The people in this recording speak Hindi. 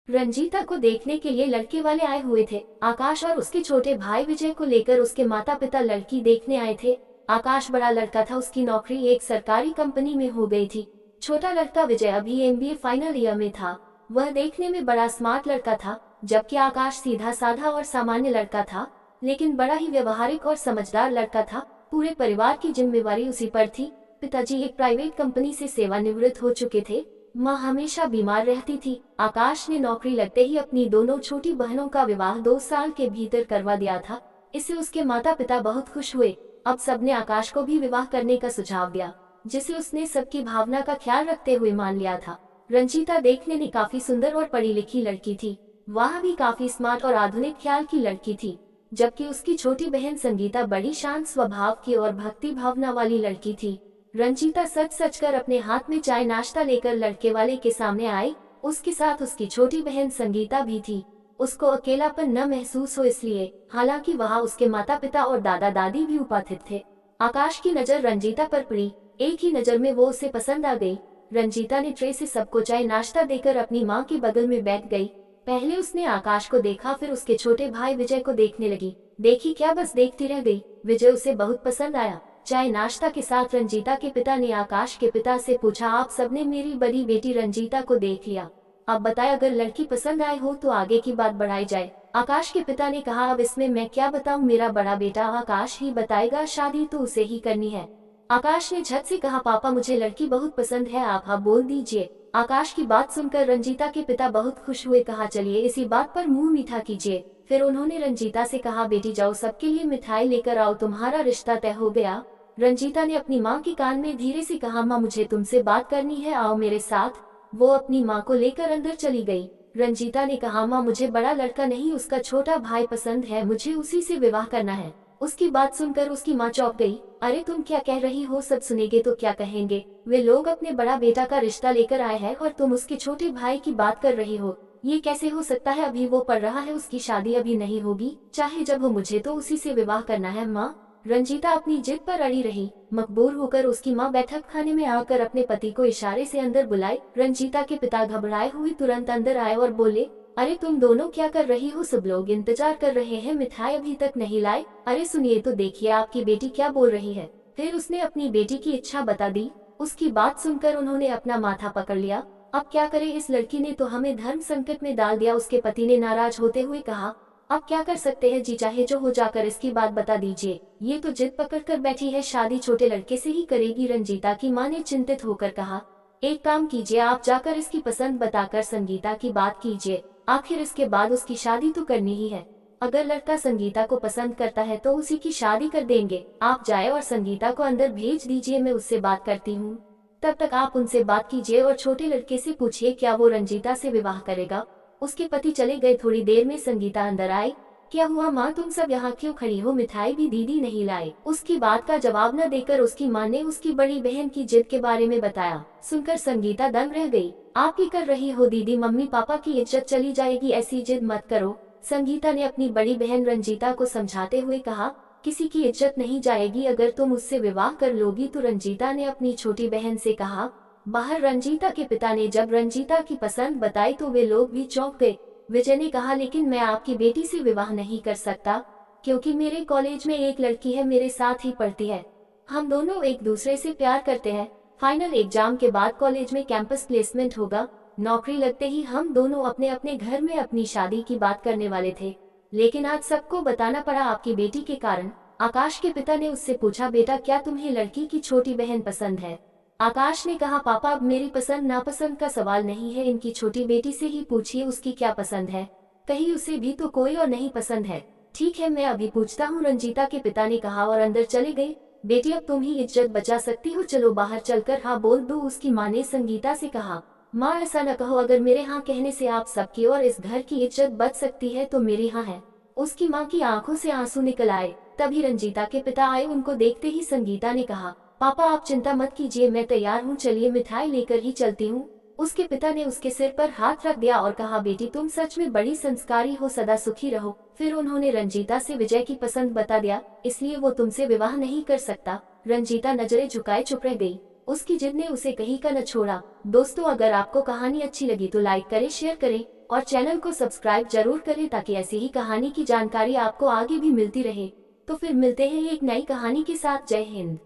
रंजीता को देखने के लिए लड़के वाले आए हुए थे। आकाश और उसके छोटे भाई विजय को लेकर उसके माता पिता लड़की देखने आए थे। आकाश बड़ा लड़का था, उसकी नौकरी एक सरकारी कंपनी में हो गई थी। छोटा लड़का विजय अभी एमबीए फाइनल ईयर में था। वह देखने में बड़ा स्मार्ट लड़का था, जबकि आकाश सीधा साधा और सामान्य लड़का था, लेकिन बड़ा ही व्यवहारिक और समझदार लड़का था। पूरे परिवार की जिम्मेवारी उसी पर थी। पिताजी एक प्राइवेट कंपनी से सेवानिवृत्त हो चुके थे। माँ हमेशा बीमार रहती थी। आकाश ने नौकरी लगते ही अपनी दोनों छोटी बहनों का विवाह 2 साल के भीतर करवा दिया था। इससे उसके माता पिता बहुत खुश हुए। अब सबने आकाश को भी विवाह करने का सुझाव दिया, जिसे उसने सबकी भावना का ख्याल रखते हुए मान लिया था। रंजीता देखने में काफी सुंदर और पढ़ी लिखी लड़की थी। वह भी काफी स्मार्ट और आधुनिक ख्याल की लड़की थी, जबकि उसकी छोटी बहन संगीता बड़ी शांत स्वभाव की और भक्ति भावना वाली लड़की थी। रंजीता सच सच कर अपने हाथ में चाय नाश्ता लेकर लड़के वाले के सामने आई। उसके साथ उसकी छोटी बहन संगीता भी थी। उसको अकेलापन न महसूस हो इसलिए, हालांकि वहाँ उसके माता पिता और दादा दादी भी उपस्थित थे। आकाश की नजर रंजीता पर पड़ी। एक ही नजर में वो उसे पसंद आ गई। रंजीता ने ट्रे से सबको चाय नाश्ता देकर अपनी माँ के बगल में बैठ गई। पहले उसने आकाश को देखा, फिर उसके छोटे भाई विजय को देखने लगी। देखी क्या, बस देखती रह गई। विजय उसे बहुत पसंद आया। चाय नाश्ता के साथ रंजीता के पिता ने आकाश के पिता से पूछा, आप सबने मेरी बड़ी बेटी रंजीता को देख लिया, अब बताए अगर लड़की पसंद आए हो तो आगे की बात बढ़ाई जाए। आकाश के पिता ने कहा, अब इसमें मैं क्या बताऊं, मेरा बड़ा बेटा आकाश ही बताएगा, शादी तो उसे ही करनी है। आकाश ने झट से कहा, पापा मुझे लड़की बहुत पसंद है, आप हाँ बोल दीजिए। आकाश की बात सुनकर रंजीता के पिता बहुत खुश हुए। कहा, चलिए इसी बात पर मुंह मीठा कीजिए। फिर उन्होंने रंजीता से कहा, बेटी जाओ सबके लिए मिठाई लेकर आओ, तुम्हारा रिश्ता तय हो गया। रंजीता ने अपनी माँ के कान में धीरे से कहा, माँ मुझे तुमसे बात करनी है, आओ मेरे साथ। वो अपनी माँ को लेकर अंदर चली गई। रंजीता ने कहा, माँ मुझे बड़ा लड़का नहीं, उसका छोटा भाई पसंद है, मुझे उसी से विवाह करना है। उसकी बात सुनकर उसकी माँ चौंक गई। अरे तुम क्या कह रही हो, सब सुनेंगे तो क्या कहेंगे। वे लोग अपने बड़ा बेटा का रिश्ता लेकर आए हैं और तुम उसके छोटे भाई की बात कर रही हो। ये कैसे हो सकता है, अभी वो पढ़ रहा है, उसकी शादी अभी नहीं होगी, चाहे जब हो, मुझे तो उसी से विवाह करना है। माँ, रंजीता अपनी जिद पर अड़ी रही। मकबूल होकर उसकी माँ बैठक खाने में आकर अपने पति को इशारे से अंदर बुलाई। रंजीता के पिता घबराए हुए तुरंत अंदर आए और बोले, अरे तुम दोनों क्या कर रही हो, सब लोग इंतजार कर रहे हैं, मिठाई अभी तक नहीं लाए। अरे सुनिए तो देखिए आपकी बेटी क्या बोल रही है। फिर उसने अपनी बेटी की इच्छा बता दी। उसकी बात सुनकर उन्होंने अपना माथा पकड़ लिया। अब क्या करे, इस लड़की ने तो हमें धर्म संकट में डाल दिया। उसके पति ने नाराज होते हुए कहा, अब क्या कर सकते हैं जी, चाहे जो हो, जाकर इसकी बात बता दीजिए। ये तो जिद पकड़ कर बैठी है, शादी छोटे लड़के से ही करेगी। रंजीता की माँ ने चिंतित होकर कहा, एक काम कीजिए, आप जाकर इसकी पसंद बताकर संगीता की बात कीजिए, आखिर इसके बाद उसकी शादी तो करनी ही है। अगर लड़का संगीता को पसंद करता है तो उसी की शादी कर देंगे। आप जाए और संगीता को अंदर भेज दीजिए, मैं उससे बात करती हूँ। तब तक आप उनसे बात कीजिए और छोटे लड़के से पूछिए क्या वो रंजीता से विवाह करेगा। उसके पति चले गए। थोड़ी देर में संगीता अंदर आई। क्या हुआ माँ, तुम सब यहाँ क्यों खड़ी हो, मिठाई भी दीदी नहीं लाए। उसकी बात का जवाब न देकर उसकी माँ ने उसकी बड़ी बहन की जिद के बारे में बताया। सुनकर संगीता दंग रह गई। आप ही कर रही हो दीदी, मम्मी पापा की इज्जत चली जाएगी, ऐसी जिद मत करो। संगीता ने अपनी बड़ी बहन रंजीता को समझाते हुए कहा, किसी की इज्जत नहीं जाएगी, अगर तुम उससे विवाह कर लोगी तो। रंजीता ने अपनी छोटी बहन से कहा। बाहर रंजीता के पिता ने जब रंजीता की पसंद बताई तो वे लोग भी चौंक गए। विजय ने कहा, लेकिन मैं आपकी बेटी से विवाह नहीं कर सकता, क्योंकि मेरे कॉलेज में एक लड़की है, मेरे साथ ही पढ़ती है, हम दोनों एक दूसरे से प्यार करते हैं। फाइनल एग्जाम के बाद कॉलेज में कैंपस प्लेसमेंट होगा, नौकरी लगते ही हम दोनों अपने अपने घर में अपनी शादी की बात करने वाले थे, लेकिन आज सबको बताना पड़ा आपकी बेटी के कारण। आकाश के पिता ने उससे पूछा, बेटा क्या तुम्हें लड़की की छोटी बहन पसंद है। आकाश ने कहा, पापा अब मेरी पसंद नापसंद का सवाल नहीं है, इनकी छोटी बेटी से ही पूछिए उसकी क्या पसंद है, कहीं उसे भी तो कोई और नहीं पसंद है। ठीक है, मैं अभी पूछता हूँ, रंजीता के पिता ने कहा और अंदर चले गए। बेटी अब तुम ही इज्जत बचा सकती हो, चलो बाहर चलकर हाँ बोल दो, उसकी माँ ने संगीता से कहा। माँ ऐसा न कहो, अगर मेरे हाँ कहने से आप सबकी और इस घर की इज्जत बच सकती है तो मेरी हाँ है। उसकी माँ की आंखों से आंसू निकल आए। तभी रंजीता के पिता आए। उनको देखते ही संगीता ने कहा, पापा आप चिंता मत कीजिए, मैं तैयार हूँ, चलिए मिठाई लेकर ही चलती हूँ। उसके पिता ने उसके सिर पर हाथ रख दिया और कहा, बेटी तुम सच में बड़ी संस्कारी हो, सदा सुखी रहो। फिर उन्होंने रंजीता से विजय की पसंद बता दिया, इसलिए वो तुमसे विवाह नहीं कर सकता। रंजीता नजरें झुकाए चुप रह गई। उसकी जिद ने उसे कहीं का न छोड़ा। दोस्तों, अगर आपको कहानी अच्छी लगी तो लाइक करें, शेयर करें और चैनल को सब्सक्राइब जरूर करें ताकि ऐसी ही कहानी की जानकारी आपको आगे भी मिलती रहे। तो फिर मिलते हैं एक नई कहानी के साथ। जय हिंद।